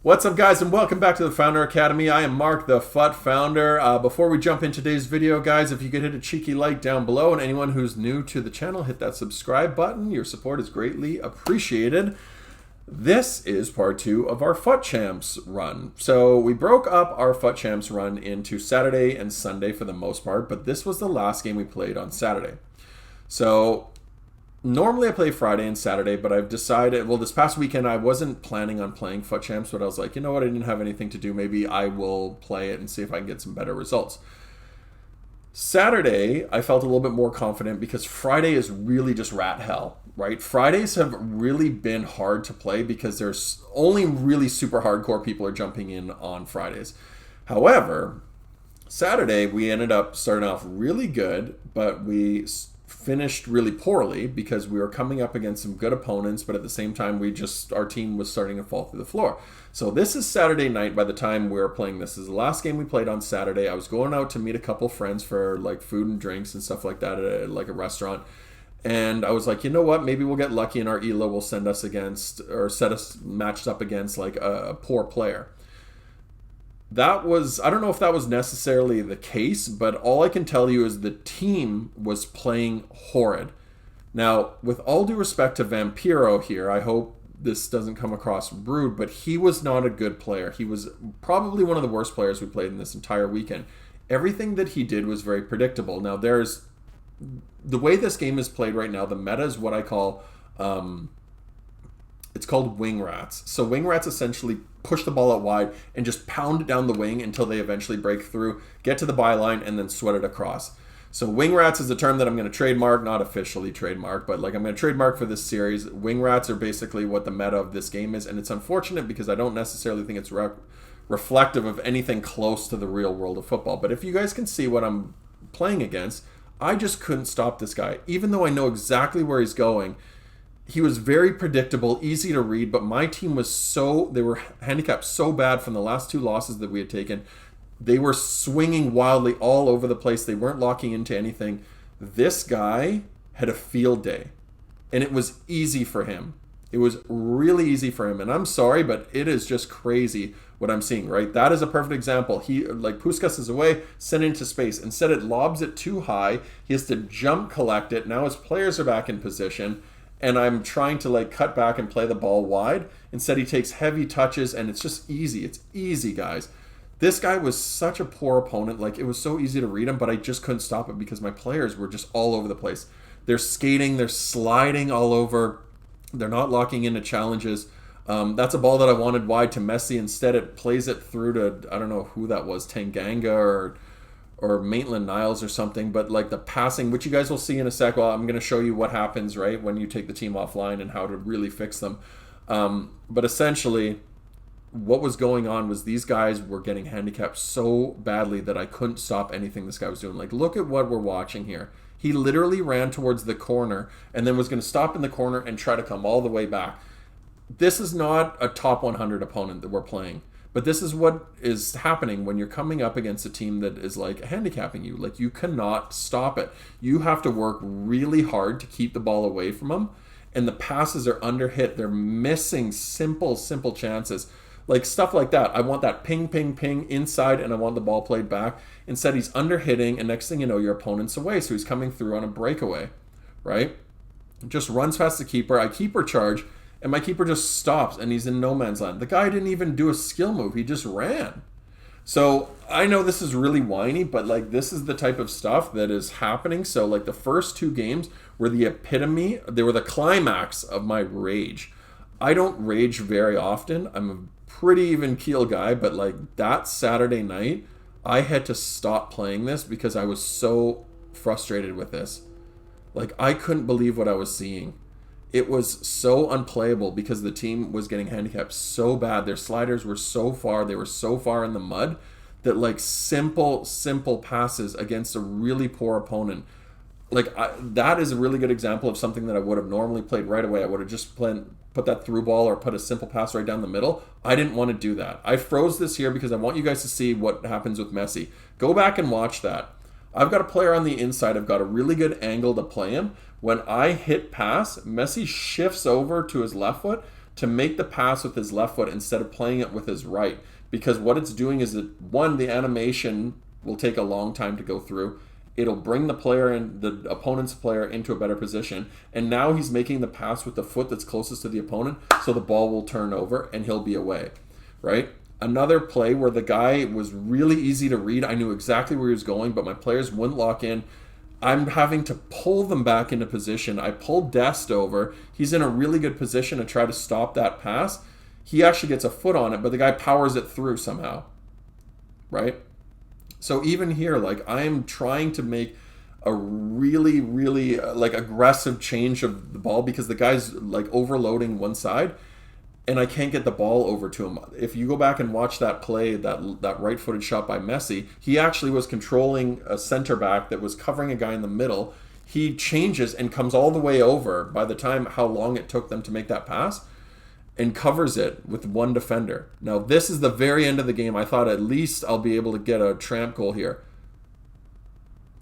What's up, guys, and welcome back to the Founder Academy. I am Mark, the FUT founder. Before we jump into today's video, guys, if you could hit a cheeky like down below, and anyone who's new to the channel, hit that subscribe button. Your support is greatly appreciated. This is part 2 of our FUT Champs run. So we broke up our FUT Champs run into Saturday and Sunday for the most part, but this was the last game we played on Saturday. So normally I play Friday and Saturday, but I've decided, well, this past weekend I wasn't planning on playing FUT Champs, but I was like, you know what, I didn't have anything to do. Maybe I will play it and see if I can get some better results. Saturday, I felt a little bit more confident because Friday is really just rat hell, right? Fridays have really been hard to play because there's only really super hardcore people are jumping in on Fridays. However, Saturday, we ended up starting off really good, but we finished really poorly because we were coming up against some good opponents, but at the same time our team was starting to fall through the floor. So this is Saturday night by the time we were playing this. This is the last game we played on Saturday. I was going out to meet a couple friends for like food and drinks and stuff like that at like a restaurant. And I was like, you know what, maybe we'll get lucky and our ELO will send us against, or set us matched up against like a poor player. That was, I don't know if that was necessarily the case, but all I can tell you is the team was playing horrid. Now, with all due respect to Vampiro here, I hope this doesn't come across rude, but he was not a good player. He was probably one of the worst players we played in this entire weekend. Everything that he did was very predictable. Now, the way this game is played right now, the meta is what I call, it's called wing rats. So wing rats essentially push the ball out wide and just pound it down the wing until they eventually break through, get to the byline, and then sweat it across. So wing rats is a term that I'm going to trademark, not officially trademark, but like I'm going to trademark for this series. Wing rats are basically what the meta of this game is, and it's unfortunate because I don't necessarily think it's reflective of anything close to the real world of football. But if you guys can see what I'm playing against, I just couldn't stop this guy. Even though I know exactly where he's going, he was very predictable, easy to read, but my team was they were handicapped so bad from the last 2 losses that we had taken. They were swinging wildly all over the place. They weren't locking into anything. This guy had a field day, and it was easy for him. It was really easy for him, and I'm sorry, but it is just crazy what I'm seeing, right? That is a perfect example. He, like, Puskas is away, sent it into space. Instead, it lobs it too high. He has to jump, collect it. Now his players are back in position, and I'm trying to like cut back and play the ball wide. Instead, he takes heavy touches, and it's just easy. It's easy, guys. This guy was such a poor opponent. Like, it was so easy to read him, but I just couldn't stop it because my players were just all over the place. They're skating, they're sliding all over. They're not locking into challenges. That's a ball that I wanted wide to Messi. Instead, it plays it through to, I don't know who that was, Tanganga or Maitland-Niles or something, but like the passing, which you guys will see in a sec. Well, I'm going to show you what happens, right, when you take the team offline and how to really fix them. But essentially, what was going on was these guys were getting handicapped so badly that I couldn't stop anything this guy was doing. Like, look at what we're watching here. He literally ran towards the corner and then was going to stop in the corner and try to come all the way back. This is not a top 100 opponent that we're playing. But this is what is happening when you're coming up against a team that is like handicapping you. Like, you cannot stop it. You have to work really hard to keep the ball away from them. And the passes are under hit. They're missing simple chances. Like stuff like that. I want that ping, ping, ping inside, and I want the ball played back. Instead, he's under hitting, and next thing you know, your opponent's away. So he's coming through on a breakaway, right? Just runs past the keeper. I keeper charge. And my keeper just stops, and he's in no man's land. The guy didn't even do a skill move. He just ran. So I know this is really whiny, but like this is the type of stuff that is happening. So like the first 2 games were the epitome. They were the climax of my rage. I don't rage very often. I'm a pretty even keel guy, but like that Saturday night, I had to stop playing this because I was so frustrated with this. Like, I couldn't believe what I was seeing. It was so unplayable because the team was getting handicapped so bad. Their sliders were so far. They were so far in the mud that like simple passes against a really poor opponent. Like, that is a really good example of something that I would have normally played right away. I would have just put that through ball or put a simple pass right down the middle. I didn't want to do that. I froze this here because I want you guys to see what happens with Messi. Go back and watch that. I've got a player on the inside. I've got a really good angle to play him. When I hit pass, Messi shifts over to his left foot to make the pass with his left foot instead of playing it with his right. Because what it's doing is that, one, the animation will take a long time to go through. It'll bring the opponent's player into a better position. And now he's making the pass with the foot that's closest to the opponent, so the ball will turn over and he'll be away, right? Another play where the guy was really easy to read. I knew exactly where he was going, but my players wouldn't lock in. I'm having to pull them back into position. I pulled Dest over. He's in a really good position to try to stop that pass. He actually gets a foot on it, but the guy powers it through somehow, right? So even here, like, I am trying to make a really, really like aggressive change of the ball because the guy's like overloading one side, and I can't get the ball over to him. If you go back and watch that play, that right-footed shot by Messi, he actually was controlling a center back that was covering a guy in the middle. He changes and comes all the way over by the time how long it took them to make that pass, and covers it with one defender. Now, this is the very end of the game. I thought at least I'll be able to get a tramp goal here.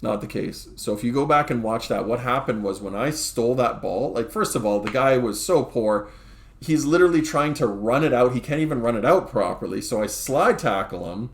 Not the case. So if you go back and watch that, what happened was when I stole that ball, like, first of all, the guy was so poor. He's literally trying to run it out. He can't even run it out properly. So I slide tackle him.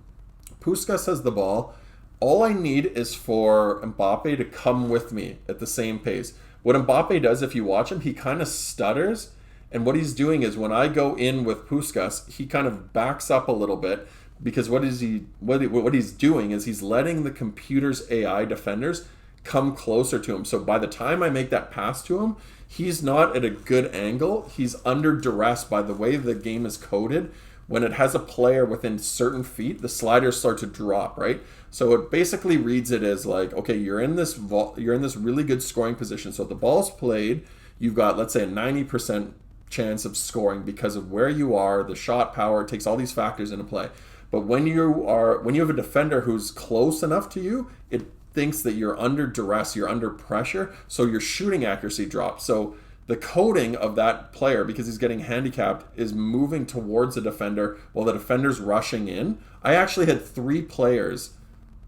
Puskás has the ball. All I need is for Mbappe to come with me at the same pace. What Mbappe does, if you watch him, he kind of stutters. And what he's doing is when I go in with Puskás, he kind of backs up a little bit because what he's doing is he's letting the computer's AI defenders come closer to him. So by the time I make that pass to him, he's not at a good angle. He's under duress by the way the game is coded. When it has a player within certain feet, the sliders start to drop, right? So it basically reads it as like, okay, you're in this really good scoring position. So if the ball's played, you've got, let's say, a 90% chance of scoring because of where you are, the shot power, it takes all these factors into play. But when you have a defender who's close enough to you, it thinks that you're under duress, you're under pressure, so your shooting accuracy drops. So the coding of that player, because he's getting handicapped, is moving towards the defender while the defender's rushing in. I actually had three players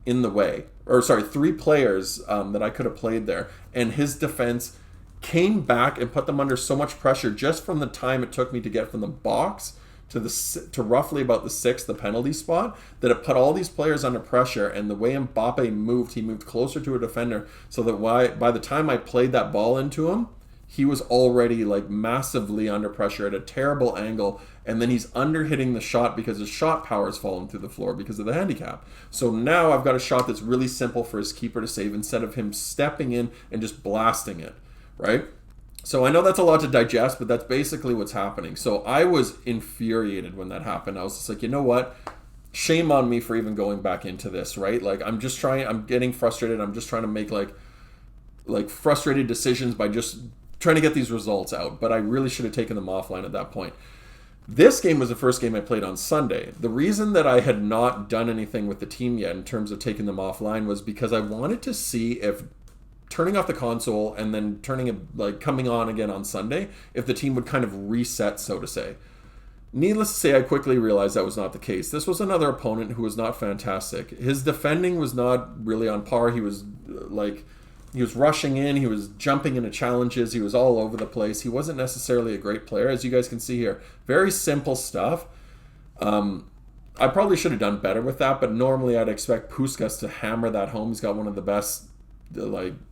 in the way, three players that I could have played there, and his defense came back and put them under so much pressure just from the time it took me to get from the box to roughly about the 6th, the penalty spot, that it put all these players under pressure. And the way Mbappe moved, he moved closer to a defender so that by the time I played that ball into him, he was already like massively under pressure at a terrible angle, and then he's under hitting the shot because his shot power has fallen through the floor because of the handicap. So now I've got a shot that's really simple for his keeper to save instead of him stepping in and just blasting it. Right? So I know that's a lot to digest, but that's basically what's happening. So I was infuriated when that happened. I was just like, you know what? Shame on me for even going back into this, right? Like, I'm getting frustrated. I'm just trying to make like frustrated decisions by just trying to get these results out. But I really should have taken them offline at that point. This game was the first game I played on Sunday. The reason that I had not done anything with the team yet in terms of taking them offline was because I wanted to see if turning off the console and then coming on again on Sunday, if the team would kind of reset, so to say. Needless to say, I quickly realized that was not the case. This was another opponent who was not fantastic. His defending was not really on par. He was rushing in, he was jumping into challenges, he was all over the place. He wasn't necessarily a great player, as you guys can see here. Very simple stuff. I probably should have done better with that, but normally I'd expect Puskás to hammer that home. He's got one of the best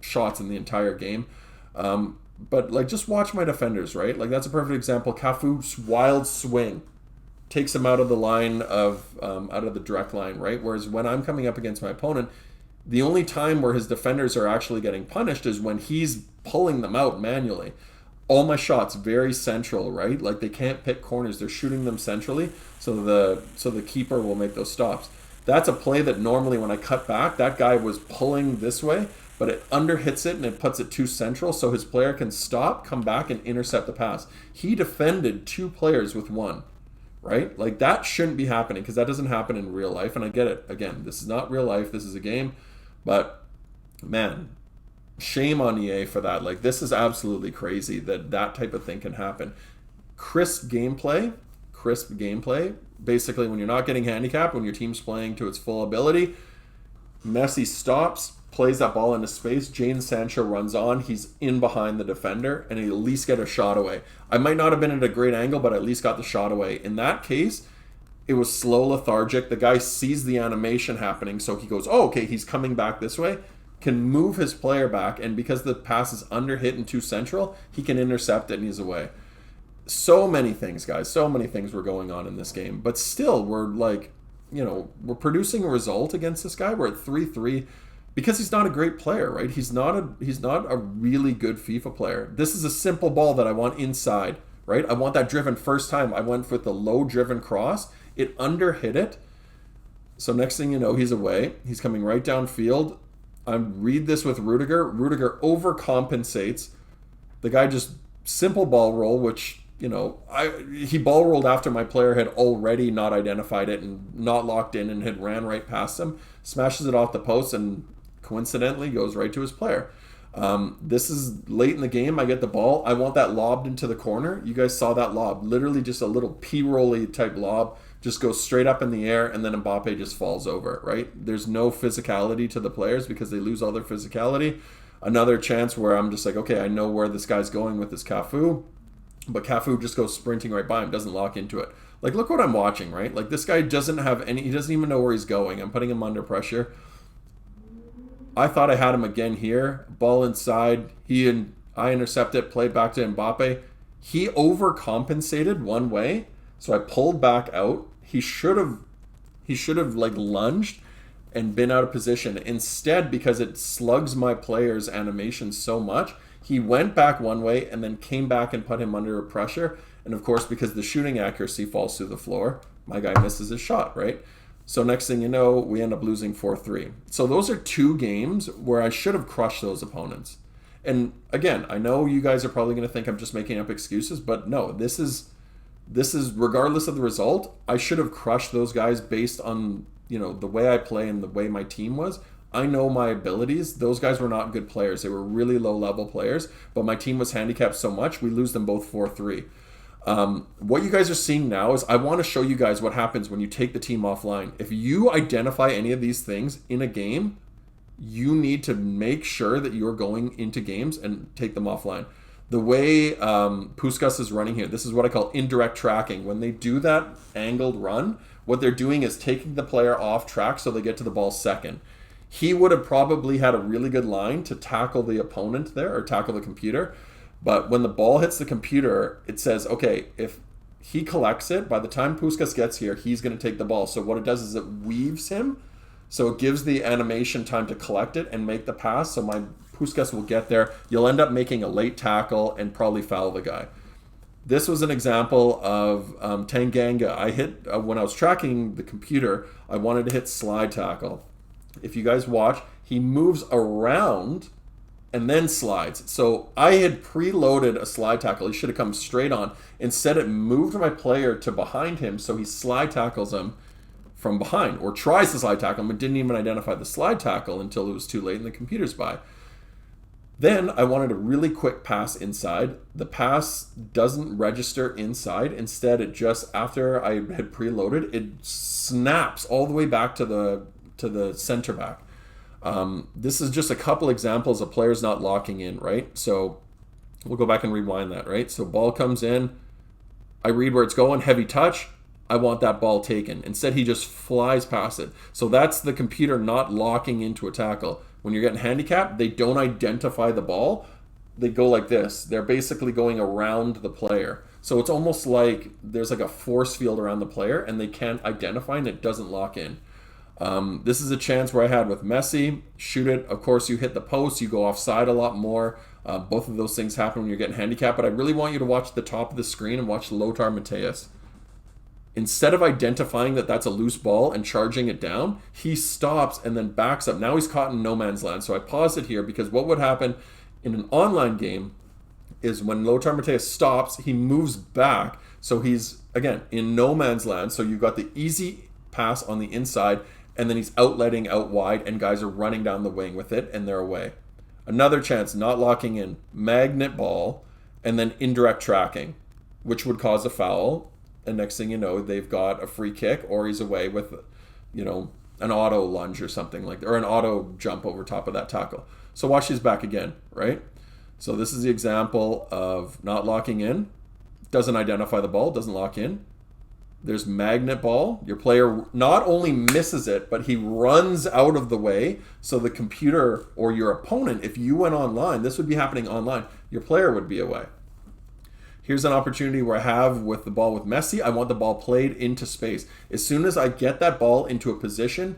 shots in the entire game. But just watch my defenders, right? Like, that's a perfect example. Cafu's wild swing takes him out of the line out of the direct line, right? Whereas when I'm coming up against my opponent, the only time where his defenders are actually getting punished is when he's pulling them out manually. All my shots very central, right? Like, they can't pick corners; they're shooting them centrally, so the keeper will make those stops. That's a play that normally when I cut back, that guy was pulling this way, but it under hits it and it puts it too central so his player can stop, come back, and intercept the pass. He defended two players with one, right? Like, that shouldn't be happening because that doesn't happen in real life, and I get it. Again, this is not real life. This is a game, but, man, shame on EA for that. Like, this is absolutely crazy that type of thing can happen. Crisp gameplay. Basically, when you're not getting handicapped, when your team's playing to its full ability, Messi stops, plays that ball into space. Jadon Sancho runs on. He's in behind the defender, and he at least get a shot away. I might not have been at a great angle, but at least got the shot away. In that case, it was slow, lethargic. The guy sees the animation happening, so he goes, oh, okay, he's coming back this way. Can move his player back, and because the pass is under hit and too central, he can intercept it and he's away. So many things, guys. So many things were going on in this game. But still, we're like, we're producing a result against this guy. We're at 3-3 because he's not a great player, right? He's not a really good FIFA player. This is a simple ball that I want inside, right? I want that driven first time. I went with the low driven cross. It under hit it. So next thing you know, he's away. He's coming right downfield. I read this with Rudiger. Rudiger overcompensates. The guy just simple ball roll, which, he ball rolled after my player had already not identified it and not locked in and had ran right past him. Smashes it off the post and coincidentally goes right to his player. This is late in the game. I get the ball. I want that lobbed into the corner. You guys saw that lob. Literally just a little P-rolly type lob. Just goes straight up in the air, and then Mbappe just falls over, right? There's no physicality to the players because they lose all their physicality. Another chance where I'm just like, okay, I know where this guy's going with this Cafu, but Cafu just goes sprinting right by him, doesn't lock into it. Like, look what I'm watching, right? Like, this guy doesn't have any, he doesn't even know where he's going. I'm putting him under pressure. I thought I had him again here. Ball inside. I intercept it, played back to Mbappe. He overcompensated one way, so I pulled back out. He should have like lunged and been out of position. Instead, because it slugs my player's animation so much, he went back one way and then came back and put him under pressure. And of course, because the shooting accuracy falls through the floor, my guy misses his shot, right? So next thing you know, we end up losing 4-3. So those are two games where I should have crushed those opponents. And again, I know you guys are probably going to think I'm just making up excuses, but no, this is regardless of the result, I should have crushed those guys based on, the way I play and the way my team was. I know my abilities. Those guys were not good players. They were really low-level players, but my team was handicapped so much, we lose them both 4-3. What you guys are seeing now is I want to show you guys what happens when you take the team offline. If you identify any of these things in a game, you need to make sure that you're going into games and take them offline. The way Puskas is running here, this is what I call indirect tracking. When they do that angled run, what they're doing is taking the player off track so they get to the ball second. He would have probably had a really good line to tackle the opponent there or tackle the computer. But when the ball hits the computer, it says, okay, if he collects it, by the time Puskas gets here, he's going to take the ball. So what it does is it weaves him. So it gives the animation time to collect it and make the pass. So my Puskas will get there. You'll end up making a late tackle and probably foul the guy. This was an example of Tanganga. I hit, when I was tracking the computer, I wanted to hit slide tackle. If you guys watch, he moves around and then slides. So I had preloaded a slide tackle. He should have come straight on. Instead, it moved my player to behind him, so he slide tackles him from behind, or tries to slide tackle him, but didn't even identify the slide tackle until it was too late and the computer's by. Then I wanted a really quick pass inside. The pass doesn't register inside. Instead, it just, after I had preloaded, it snaps all the way back to the center back. This is just a couple examples of players not locking in, right? So we'll go back and rewind that, right? So ball comes in. I read where it's going, heavy touch. I want that ball taken. Instead, he just flies past it. So that's the computer not locking into a tackle. When you're getting handicapped, they don't identify the ball. They go like this. They're basically going around the player. So it's almost like there's like a force field around the player and they can't identify and it doesn't lock in. This is a chance where I had with Messi. Shoot it. Of course, you hit the post. You go offside a lot more. Both of those things happen when you're getting handicapped. But I really want you to watch the top of the screen and watch Lothar Matthäus. Instead of identifying that that's a loose ball and charging it down, he stops and then backs up. Now he's caught in no man's land. So I paused it here because what would happen in an online game is when Lothar Matthäus stops, he moves back. So he's, again, in no man's land. So you've got the easy pass on the inside, and then he's outletting out wide, and guys are running down the wing with it, and they're away. Another chance, not locking in, magnet ball, and then indirect tracking, which would cause a foul. And next thing you know, they've got a free kick, or he's away with, an auto lunge or something like that, or an auto jump over top of that tackle. So watch his back again, right? So this is the example of not locking in. Doesn't identify the ball, doesn't lock in. There's magnet ball. Your player not only misses it, but he runs out of the way. So the computer or your opponent, if you went online, this would be happening online, your player would be away. Here's an opportunity where I have with the ball with Messi, I want the ball played into space. As soon as I get that ball into a position,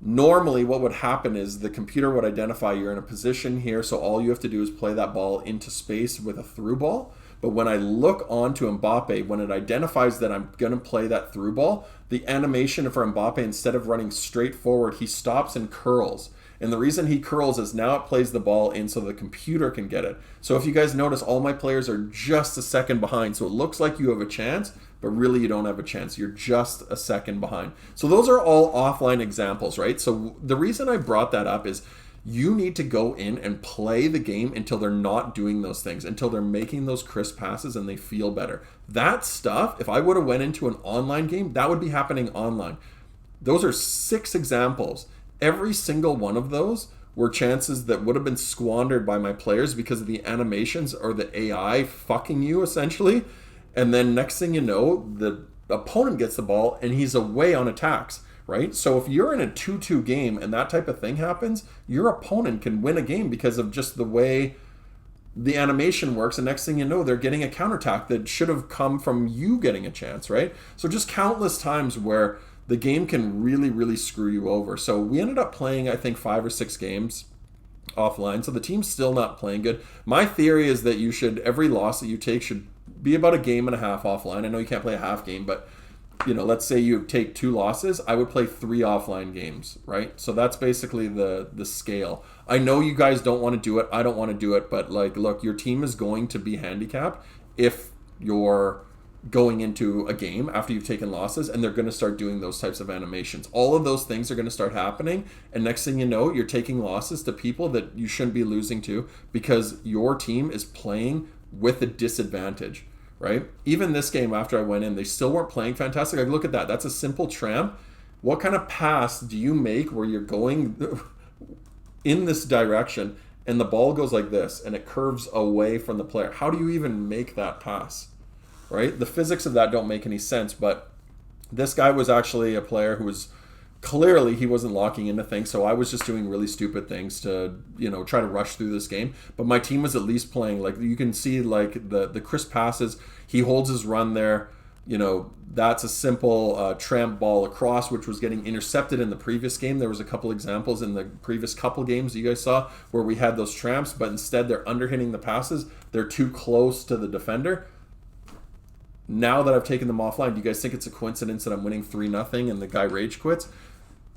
normally what would happen is the computer would identify you're in a position here, so all you have to do is play that ball into space with a through ball. But when I look onto Mbappe, when it identifies that I'm going to play that through ball, the animation for Mbappe, instead of running straight forward, he stops and curls. And the reason he curls is now it plays the ball in so the computer can get it. So if you guys notice, all my players are just a second behind. So it looks like you have a chance, but really you don't have a chance. You're just a second behind. So those are all offline examples, right? So the reason I brought that up is you need to go in and play the game until they're not doing those things, until they're making those crisp passes and they feel better. That stuff, if I would have went into an online game, that would be happening online. Those are 6 examples. Every single one of those were chances that would have been squandered by my players because of the animations or the AI fucking you, essentially. And then next thing you know, the opponent gets the ball and he's away on attacks, right? So if you're in a 2-2 game and that type of thing happens, your opponent can win a game because of just the way the animation works. And next thing you know, they're getting a counterattack that should have come from you getting a chance, right? So just countless times where the game can really, really screw you over. So we ended up playing, I think, 5 or 6 games offline. So the team's still not playing good. My theory is that you should, every loss that you take should be about a game and a half offline. I know you can't play a half game, but let's say you take 2 losses, I would play 3 offline games, right? So that's basically the scale. I know you guys don't want to do it. I don't want to do it, but look, your team is going to be handicapped if you're going into a game after you've taken losses, and they're going to start doing those types of animations. All of those things are going to start happening, and next thing you know, you're taking losses to people that you shouldn't be losing to because your team is playing with a disadvantage, right? Even this game after I went in, they still weren't playing fantastic. Like, look at that. That's a simple tramp. What kind of pass do you make where you're going in this direction and the ball goes like this and it curves away from the player? How do you even make that pass? Right? The physics of that don't make any sense, but this guy was actually a player who was clearly he wasn't locking into things, so I was just doing really stupid things to, try to rush through this game. But my team was at least playing. Like, you can see, like, the crisp passes. He holds his run there. That's a simple tramp ball across, which was getting intercepted in the previous game. There was a couple examples in the previous couple games you guys saw where we had those tramps, but instead they're underhitting the passes. They're too close to the defender. Now that I've taken them offline, do you guys think it's a coincidence that I'm winning 3-0 and the guy rage quits?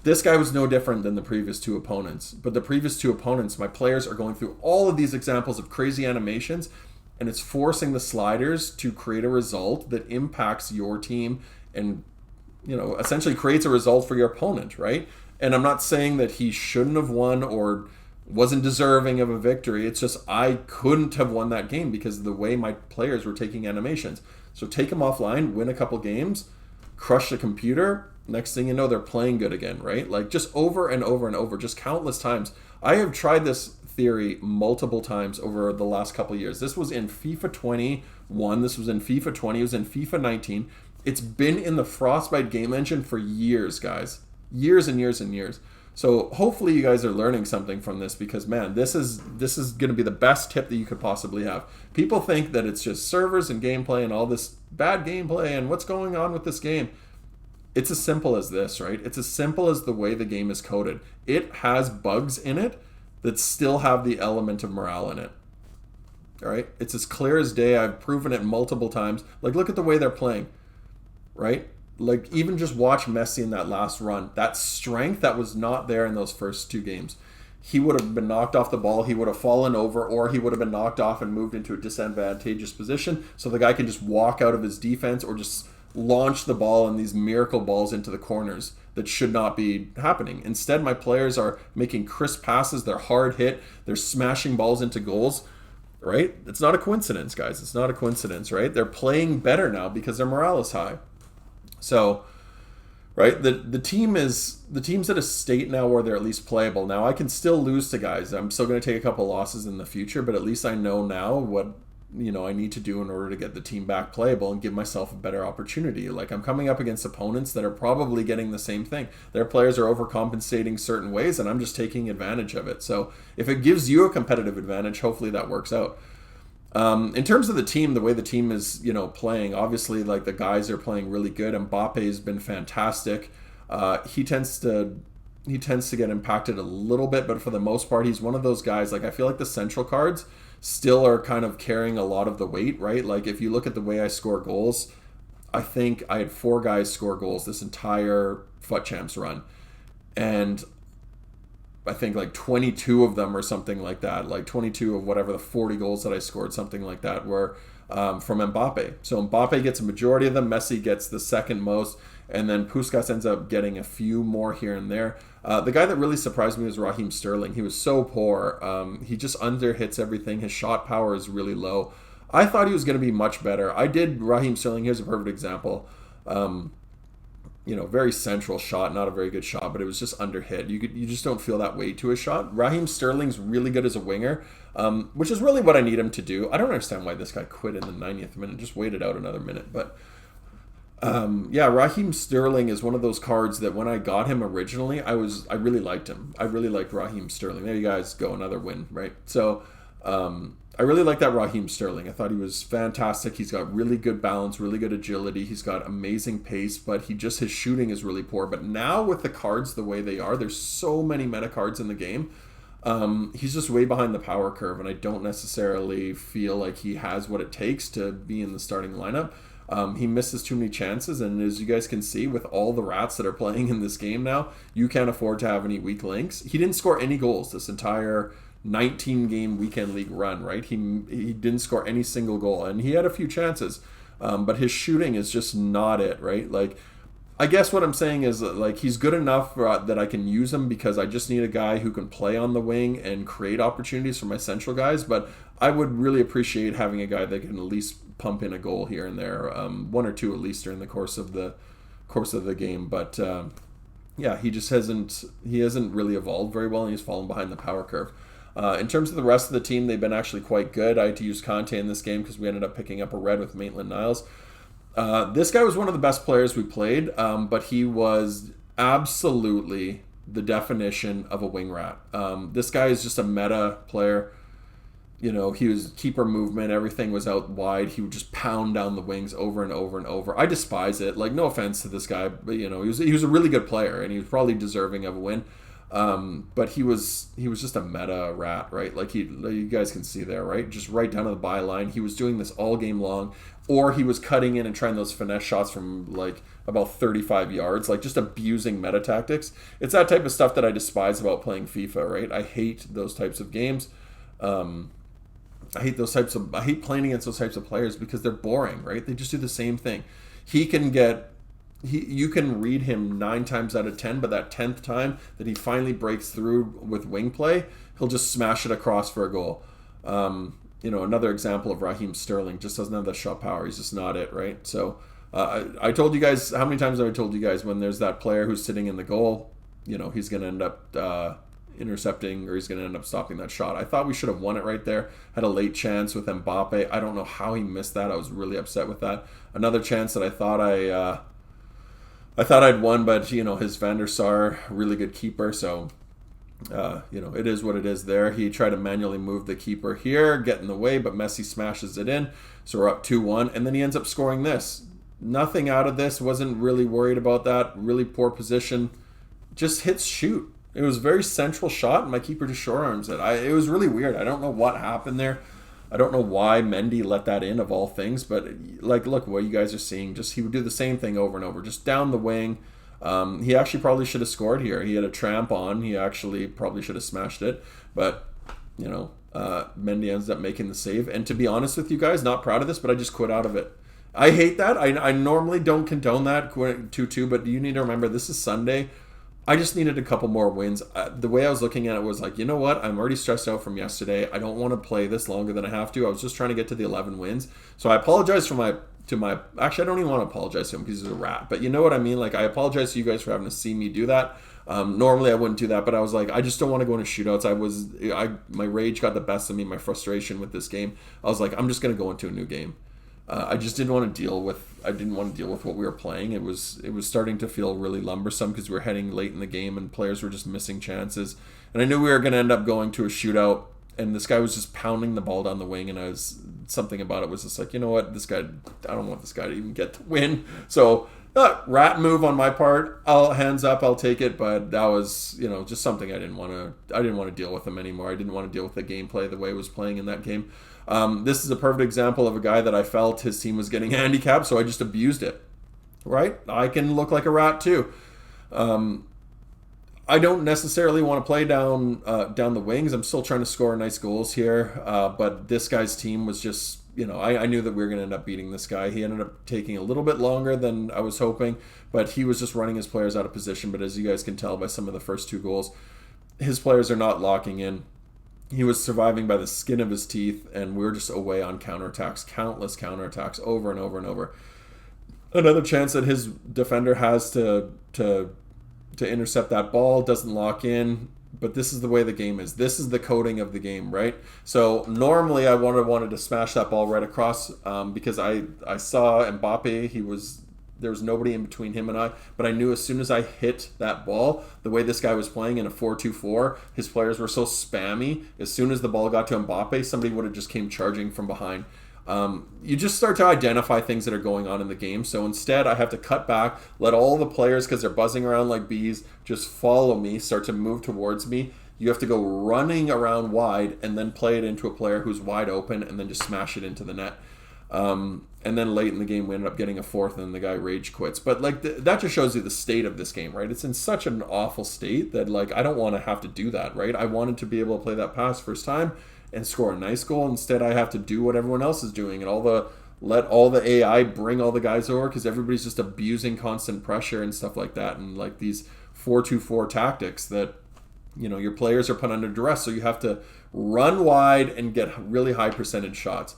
This guy was no different than the previous 2 opponents. But the previous 2 opponents, my players are going through all of these examples of crazy animations, and it's forcing the sliders to create a result that impacts your team and, essentially creates a result for your opponent, right? And I'm not saying that he shouldn't have won or wasn't deserving of a victory. It's just I couldn't have won that game because of the way my players were taking animations. So take them offline, win a couple games, crush the computer. Next thing you know, they're playing good again, right? Like, just over and over and over, just countless times. I have tried this theory multiple times over the last couple of years. This was in FIFA 21. This was in FIFA 20. It was in FIFA 19. It's been in the Frostbite game engine for years, guys. Years and years and years. So hopefully you guys are learning something from this because, man, this is going to be the best tip that you could possibly have. People think that it's just servers and gameplay and all this bad gameplay and what's going on with this game. It's as simple as this, right? It's as simple as the way the game is coded. It has bugs in it that still have the element of morale in it. All right? It's as clear as day. I've proven it multiple times. Like, look at the way they're playing, right? Like, even just watch Messi in that last run. That strength that was not there in those first 2 games. He would have been knocked off the ball, he would have fallen over, or he would have been knocked off and moved into a disadvantageous position so the guy can just walk out of his defense or just launch the ball and these miracle balls into the corners that should not be happening. Instead, my players are making crisp passes, they're hard hit, they're smashing balls into goals, right? It's not a coincidence, guys. It's not a coincidence, right? They're playing better now because their morale is high. So right? The team's at a state now where they're at least playable. Now I can still lose to guys. I'm still going to take a couple losses in the future, but at least I know now what I need to do in order to get the team back playable and give myself a better opportunity. Like, I'm coming up against opponents that are probably getting the same thing. Their players are overcompensating certain ways, and I'm just taking advantage of it. So if it gives you a competitive advantage, hopefully that works out. In terms of the team, the way the team is, playing, obviously, like, the guys are playing really good. Mbappe has been fantastic. He tends to get impacted a little bit, but for the most part, he's one of those guys. Like, I feel like the central cards still are kind of carrying a lot of the weight, right? Like, if you look at the way I score goals, I think I had 4 guys score goals this entire FUT Champs run. And I think like 22 of them or something like that, like 22 of whatever the 40 goals that I scored, something like that, were from Mbappe. So Mbappe gets a majority of them, Messi gets the second most, and then Puskas ends up getting a few more here and there. The guy that really surprised me was Raheem Sterling. He was so poor. He just underhits everything. His shot power is really low. I thought he was going to be much better. I did Raheem Sterling. Here's a perfect example. Very central shot, not a very good shot, but it was just underhit. You just don't feel that weight to his shot. Raheem Sterling's really good as a winger, which is really what I need him to do. I don't understand why this guy quit in the 90th minute, just waited out another minute. But Raheem Sterling is one of those cards that when I got him originally, I really liked him. I really liked Raheem Sterling. There you guys go, another win, right? So I really like that Raheem Sterling. I thought he was fantastic. He's got really good balance, really good agility. He's got amazing pace, but his shooting is really poor. But now with the cards the way they are, there's so many meta cards in the game. He's just way behind the power curve, and I don't necessarily feel like he has what it takes to be in the starting lineup. He misses too many chances, and as you guys can see, with all the rats that are playing in this game now, you can't afford to have any weak links. He didn't score any goals this entire 19-game weekend league run, right? He didn't score any single goal, and he had a few chances, but his shooting is just not it, right? Like, I guess what I'm saying is, like, he's good enough that I can use him because I just need a guy who can play on the wing and create opportunities for my central guys, but I would really appreciate having a guy that can at least pump in a goal here and there, 1 or 2 at least during the course of the game. But he just hasn't really evolved very well, and he's fallen behind the power curve. In terms of the rest of the team, they've been actually quite good. I had to use Conte in this game because we ended up picking up a red with Maitland-Niles. This guy was one of the best players we played, but he was absolutely the definition of a wing rat. This guy is just a meta player. He was keeper movement. Everything was out wide. He would just pound down the wings over and over and over. I despise it. Like, no offense to this guy, but he was a really good player, and he was probably deserving of a win. But he was just a meta rat, right? Like you guys can see there, right? Just right down to the byline. He was doing this all game long, or he was cutting in and trying those finesse shots from like about 35 yards, like just abusing meta tactics. It's that type of stuff that I despise about playing FIFA, right? I hate those types of games. I hate playing against those types of players because they're boring, right? They just do the same thing. You can read him 9 times out of 10, but that 10th time that he finally breaks through with wing play, he'll just smash it across for a goal. Another example of Raheem Sterling just doesn't have the shot power. He's just not it, right? So I told you guys, how many times have I told you guys when there's that player who's sitting in the goal, he's going to end up intercepting, or he's going to end up stopping that shot. I thought we should have won it right there. Had a late chance with Mbappe. I don't know how he missed that. I was really upset with that. Another chance that I thought I'd won, but his Van der Sar, really good keeper, so it is what it is there. He tried to manually move the keeper here, get in the way, but Messi smashes it in, so we're up 2-1, and then he ends up scoring this. Nothing out of this, wasn't really worried about that. Really poor position, just hits shoot. It was a very central shot, and my keeper just short arms it. It was really weird. I don't know what happened there. I don't know why Mendy let that in, of all things, but like, look what you guys are seeing. Just he would do the same thing over and over, just down the wing. He actually probably should have scored here. He had a tramp on. He actually probably should have smashed it, but Mendy ends up making the save. And to be honest with you guys, not proud of this, but I just quit out of it. I hate that. I normally don't condone that 2-2, but you need to remember this is Sunday. I just needed a couple more wins. The way I was looking at it was like, you know what? I'm already stressed out from yesterday. I don't want to play this longer than I have to. I was just trying to get to the 11 wins. So I apologize for my to my, actually I don't even want to apologize to him because he's a rat, but you know what I mean? Like I apologize to you guys for having to see me do that. Normally I wouldn't do that, but I was like, I just don't want to go into shootouts. My rage got the best of me, my frustration with this game. I was like, I'm just going to go into a new game. I just didn't want to deal with what we were playing. It was starting to feel really lumbersome because we were heading late in the game and players were just missing chances. And I knew we were going to end up going to a shootout, and this guy was just pounding the ball down the wing, and something about it was just like, you know what, I don't want this guy to even get to win. So rat move on my part. Hands up, I'll take it. But that was, just something I didn't want to deal with him anymore. I didn't want to deal with the gameplay the way it was playing in that game. This is a perfect example of a guy that I felt his team was getting handicapped, so I just abused it. Right? I can look like a rat too. I don't necessarily want to play down the wings. I'm still trying to score nice goals here, but this guy's team was just, I knew that we were going to end up beating this guy. He ended up taking a little bit longer than I was hoping, but he was just running his players out of position. But as you guys can tell by some of the first 2 goals, his players are not locking in. He was surviving by the skin of his teeth, and we were just away on counterattacks, countless counterattacks over and over and over. Another chance that his defender has to intercept that ball, doesn't lock in, but this is the way the game is. This is the coding of the game, right? So normally I wanted to smash that ball right across because I saw Mbappe, there was nobody in between him and I, but I knew as soon as I hit that ball, the way this guy was playing in a 4-2-4, his players were so spammy, as soon as the ball got to Mbappe, somebody would have just came charging from behind. You just start to identify things that are going on in the game. So instead, I have to cut back, let all the players, because they're buzzing around like bees, just follow me, start to move towards me. You have to go running around wide and then play it into a player who's wide open and then just smash it into the net. And then late in the game, we ended up getting a 4th, and then the guy rage quits. But that just shows you the state of this game, right? It's in such an awful state that I don't want to have to do that, right? I wanted to be able to play that pass first time and score a nice goal. Instead, I have to do what everyone else is doing and let all the AI bring all the guys over because everybody's just abusing constant pressure and stuff like that, and these 4-2-4 tactics that your players are put under duress, so you have to run wide and get really high percentage shots.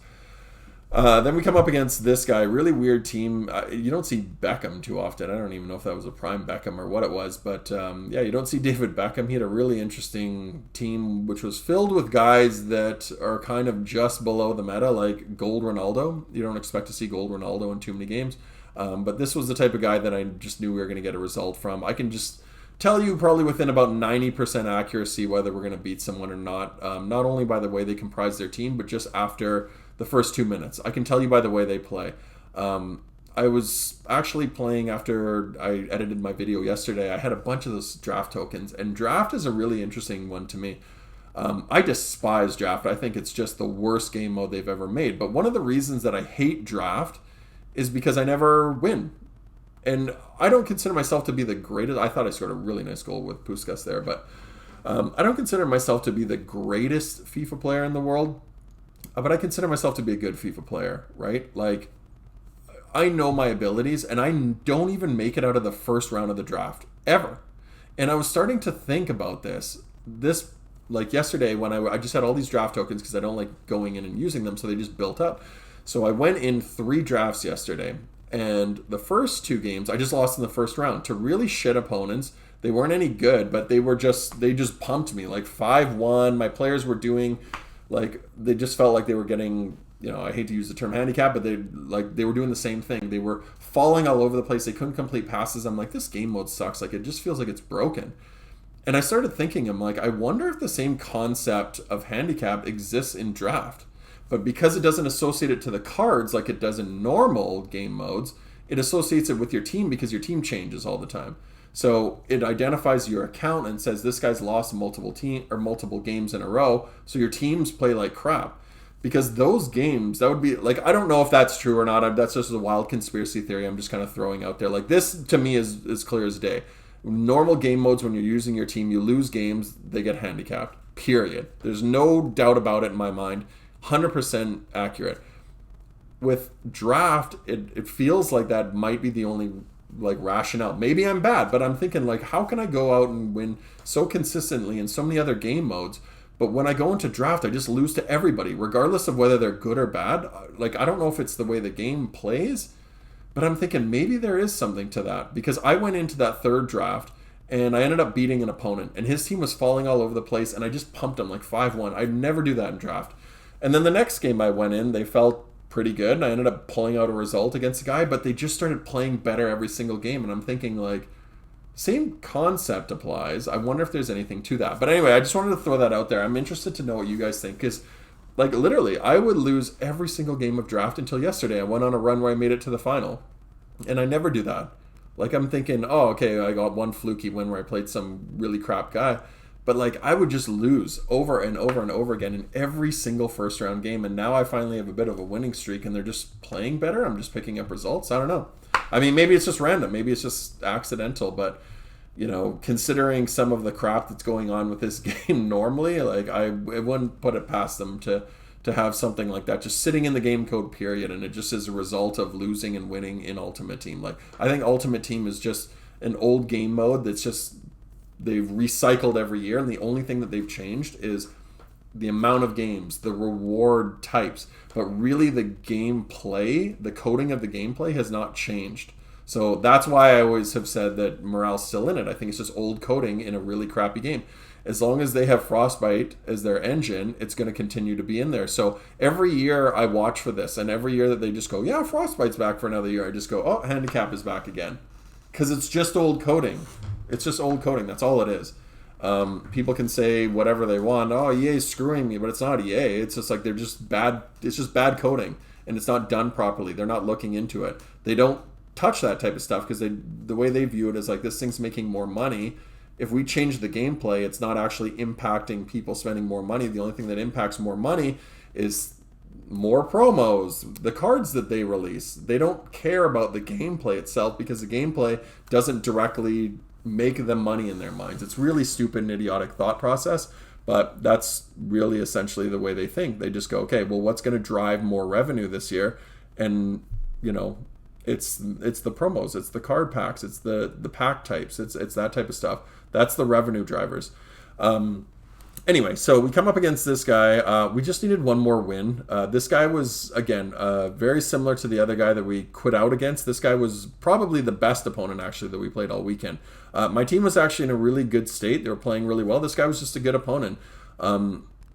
Then we come up against this guy, really weird team. You don't see Beckham too often. I don't even know if that was a prime Beckham or what it was, but you don't see David Beckham. He had a really interesting team, which was filled with guys that are kind of just below the meta, like Gold Ronaldo. You don't expect to see Gold Ronaldo in too many games, but this was the type of guy that I just knew we were going to get a result from. I can just tell you probably within about 90% accuracy whether we're going to beat someone or not, not only by the way they comprise their team, but just after the first 2 minutes. I can tell you by the way they play. I was actually playing after I edited my video yesterday. I had a bunch of those draft tokens, and draft is a really interesting one to me. I despise draft. I think it's just the worst game mode they've ever made. But one of the reasons that I hate draft is because I never win. And I don't consider myself to be the greatest. I thought I scored a really nice goal with Puskas there, but I don't consider myself to be the greatest FIFA player in the world. But I consider myself to be a good FIFA player, right? I know my abilities, and I don't even make it out of the first round of the draft, ever. And I was starting to think about this yesterday when I just had all these draft tokens because I don't like going in and using them, so they just built up. So I went in 3 drafts yesterday, and the first 2 games, I just lost in the first round to really shit opponents. They weren't any good, but they just pumped me, 5-1. My players were doing... they just felt like they were getting, I hate to use the term handicap, but they were doing the same thing. They were falling all over the place. They couldn't complete passes. I'm like, this game mode sucks. It just feels like it's broken. And I started thinking, I'm like, I wonder if the same concept of handicap exists in draft. But because it doesn't associate it to the cards like it does in normal game modes, it associates it with your team because your team changes all the time. So it identifies your account and says this guy's lost multiple games in a row, so your teams play like crap. Because those games, that would be I don't know if that's true or not. That's just a wild conspiracy theory I'm just kind of throwing out there. This to me is as clear as day. Normal game modes, when you're using your team, you lose games, they get handicapped. Period. There's no doubt about it in my mind. 100% accurate. With draft, it feels like that might be the only rationale. Maybe I'm bad, but I'm thinking how can I go out and win so consistently in so many other game modes, But when I go into draft, I just lose to everybody, regardless of whether they're good or bad. Like, I don't know if it's the way the game plays, but I'm thinking maybe there is something to that, because I went into that third draft and I ended up beating an opponent, and his team was falling all over the place, and I just pumped him like 5-1. I'd never do that in draft. And then the next game I went in, they felt pretty good, and I ended up pulling out a result against a guy, but they just started playing better every single game, and I'm thinking, like, same concept applies. I wonder if there's anything to that. But anyway, I just wanted to throw that out there. I'm interested to know what you guys think, because, like, literally, I would lose every single game of draft until yesterday. I went on a run where I made it to the final, and I never do that. Like, I'm thinking, oh, okay, I got one fluky win where I played some really crap guy. But, like, I would just lose over and over and over again in every single first-round game. And now I finally have a bit of a winning streak, and they're just playing better. I'm just picking up results. I don't know. I mean, maybe it's just random. Maybe it's just accidental. But, you know, considering some of the crap that's going on with this game normally, like, I wouldn't put it past them to have something like that just sitting in the game code period, and it just is a result of losing and winning in Ultimate Team. Like, I think Ultimate Team is just an old game mode that's just they've recycled every year, and the only thing that they've changed is the amount of games, the reward types, but really the gameplay, the coding of the gameplay has not changed. So that's why I always have said that morale's still in it. I think it's just old coding in a really crappy game. As long as they have Frostbite as their engine, it's going to continue to be in there. So every year I watch for this, and every year that they just go, yeah, Frostbite's back for another year, I just go, oh, Handicap is back again. Because it's just old coding. It's just old coding. That's all it is. People can say whatever they want. Oh, EA's screwing me, but it's not EA. It's just like they're just bad. It's just bad coding, and it's not done properly. They're not looking into it. They don't touch that type of stuff because the way they view it is like, this thing's making more money. If we change the gameplay, it's not actually impacting people spending more money. The only thing that impacts more money is more promos, the cards that they release. They don't care about the gameplay itself because the gameplay doesn't directly make them money in their minds. It's really stupid and idiotic thought process, but that's really essentially the way they think. They just go, okay, well, what's going to drive more revenue this year? And, you know, it's the promos, it's the card packs, it's the pack types, it's that type of stuff. That's the revenue drivers. Anyway, so we come up against this guy. We just needed one more win. This guy was, again, very similar to the other guy that we quit out against. This guy was probably the best opponent, actually, that we played all weekend. My team was actually in a really good state. They were playing really well. This guy was just a good opponent.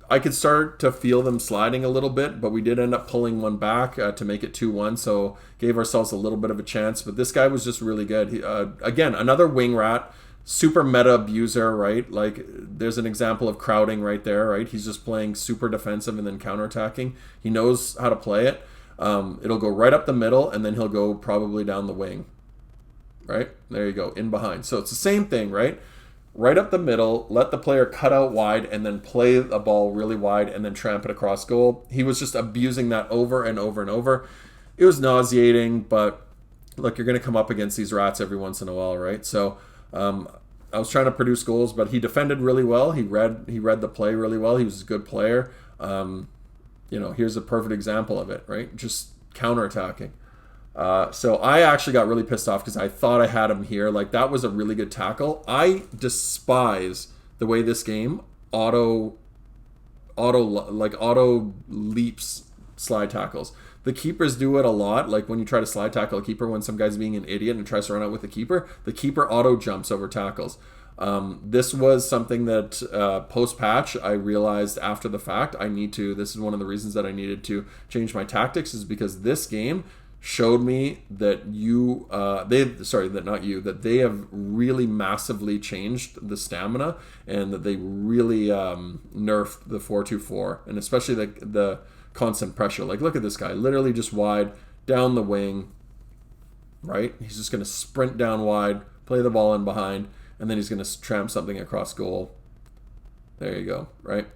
I could start to feel them sliding a little bit, but we did end up pulling one back to make it 2-1, so gave ourselves a little bit of a chance. But this guy was just really good. He, again, another wing rat. Super meta abuser, right? Like, there's an example of crowding right there, right? He's just playing super defensive and then counterattacking. He knows how to play it. It'll go right up the middle, and then he'll go probably down the wing, right? There you go, in behind. So it's the same thing, right? Right up the middle, let the player cut out wide, and then play the ball really wide, and then tramp it across goal. He was just abusing that over and over and over. It was nauseating, but look, you're going to come up against these rats every once in a while, right? So I was trying to produce goals, but he defended really well. He read the play really well. He was a good player. You know, here's a perfect example of it, right? Just counterattacking. So I actually got really pissed off because I thought I had him here. Like, that was a really good tackle. I despise the way this game auto leaps slide tackles. The keepers do it a lot. Like, when you try to slide tackle a keeper, when some guy's being an idiot and tries to run out with the keeper auto jumps over tackles. This was something that post-patch I realized after the fact this is one of the reasons that I needed to change my tactics, is because this game showed me that they have really massively changed the stamina, and that they really nerfed the 4-2-4, and especially the constant pressure. Like, look at this guy, literally just wide down the wing, right? He's just going to sprint down wide, play the ball in behind, and then he's going to tramp something across goal. There you go, right?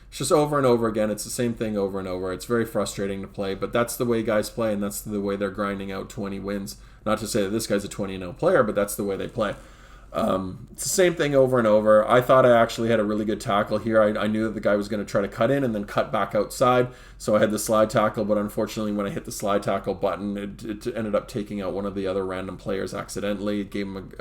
It's just over and over again. It's the same thing over and over. It's very frustrating to play, but that's the way guys play, and that's the way they're grinding out 20 wins. Not to say that this guy's a 20-0 player, but that's the way they play. It's the same thing over and over. I thought I actually had a really good tackle here. I knew that the guy was going to try to cut in and then cut back outside, so I had the slide tackle, but unfortunately when I hit the slide tackle button, it ended up taking out one of the other random players accidentally. It gave him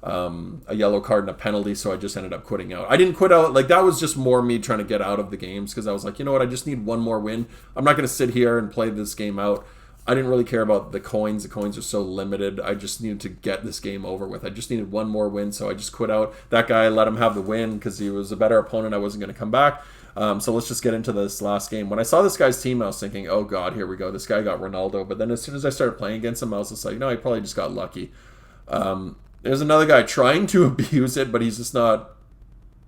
a yellow card and a penalty, so I just ended up quitting out. I didn't quit out, like that was just more me trying to get out of the games because I was like, you know what, I just need one more win. I'm not going to sit here and play this game out. I didn't really care about the coins. The coins are so limited. I just needed to get this game over with. I just needed one more win, so I just quit out. That guy, let him have the win because he was a better opponent. I wasn't going to come back. So let's just get into this last game. When I saw this guy's team, I was thinking, oh God, here we go. This guy got Ronaldo. But then as soon as I started playing against him, I was just like, no, he probably just got lucky. There's another guy trying to abuse it, but he's just not,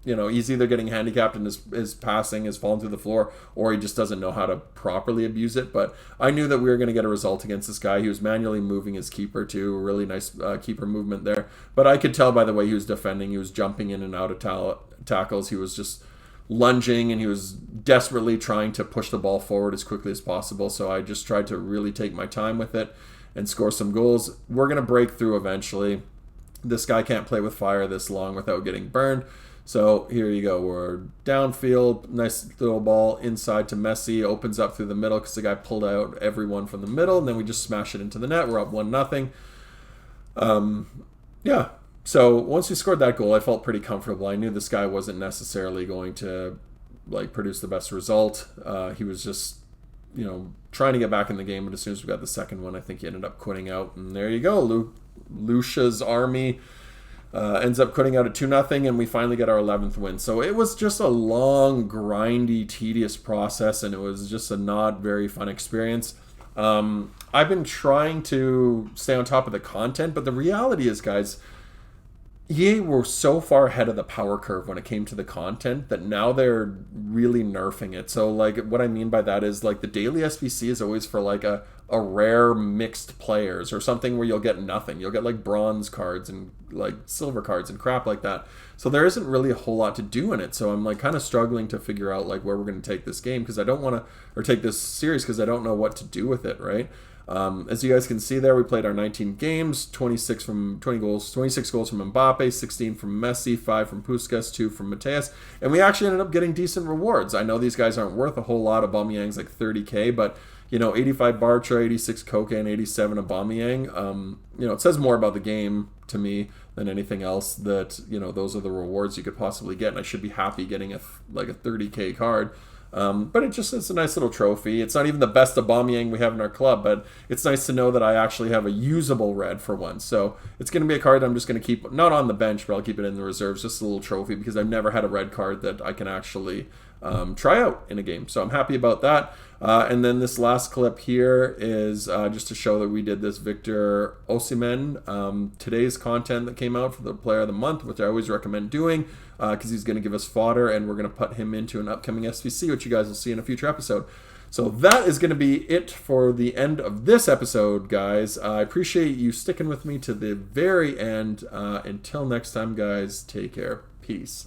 he's either getting handicapped and his passing has fallen through the floor, or he just doesn't know how to properly abuse it. But I knew that we were going to get a result against this guy. He was manually moving his keeper too, really nice keeper movement there. But I could tell by the way he was defending, he was jumping in and out of tackles. He was just lunging, and he was desperately trying to push the ball forward as quickly as possible. So I just tried to really take my time with it and score some goals. We're going to break through eventually. This guy can't play with fire this long without getting burned. So here you go. We're downfield. Nice little ball inside to Messi. Opens up through the middle because the guy pulled out everyone from the middle. And then we just smash it into the net. We're up 1-0. Yeah. So once we scored that goal, I felt pretty comfortable. I knew this guy wasn't necessarily going to produce the best result. He was just, trying to get back in the game. But as soon as we got the second one, I think he ended up quitting out. And there you go. Lucia's army ends up quitting out at 2-0, and we finally get our 11th win. So it was just a long, grindy, tedious process, and it was just a not very fun experience. I've been trying to stay on top of the content, but the reality is, guys, EA were so far ahead of the power curve when it came to the content that now they're really nerfing it. So what I mean by that is the daily SBC is always for a rare mixed players or something where you'll get nothing. You'll get bronze cards and silver cards and crap like that. So there isn't really a whole lot to do in it. So I'm kind of struggling to figure out where we're going to take this game because I don't want to, or take this series because I don't know what to do with it, right? As you guys can see there, we played our 19 games, 26 goals from Mbappe, 16 from Messi, 5 from Puskas, 2 from Mateus, and we actually ended up getting decent rewards. I know these guys aren't worth a whole lot. Aubameyang's 30K, but 85 Bartra, 86 Koke, and 87 Aubameyang. It says more about the game to me than anything else that, those are the rewards you could possibly get, and I should be happy getting a 30K card. But it's a nice little trophy. It's not even the best Aubameyang we have in our club, but it's nice to know that I actually have a usable red for once. So it's going to be a card I'm just going to keep, not on the bench, but I'll keep it in the reserves, just a little trophy, because I've never had a red card that I can actually try out in a game. So I'm happy about that. And then this last clip here is just to show that we did this Victor Osimhen. Today's content that came out for the Player of the Month, which I always recommend doing, because he's going to give us fodder, and we're going to put him into an upcoming SVC, which you guys will see in a future episode. So that is going to be it for the end of this episode, guys. I appreciate you sticking with me to the very end. Until next time, guys, take care. Peace.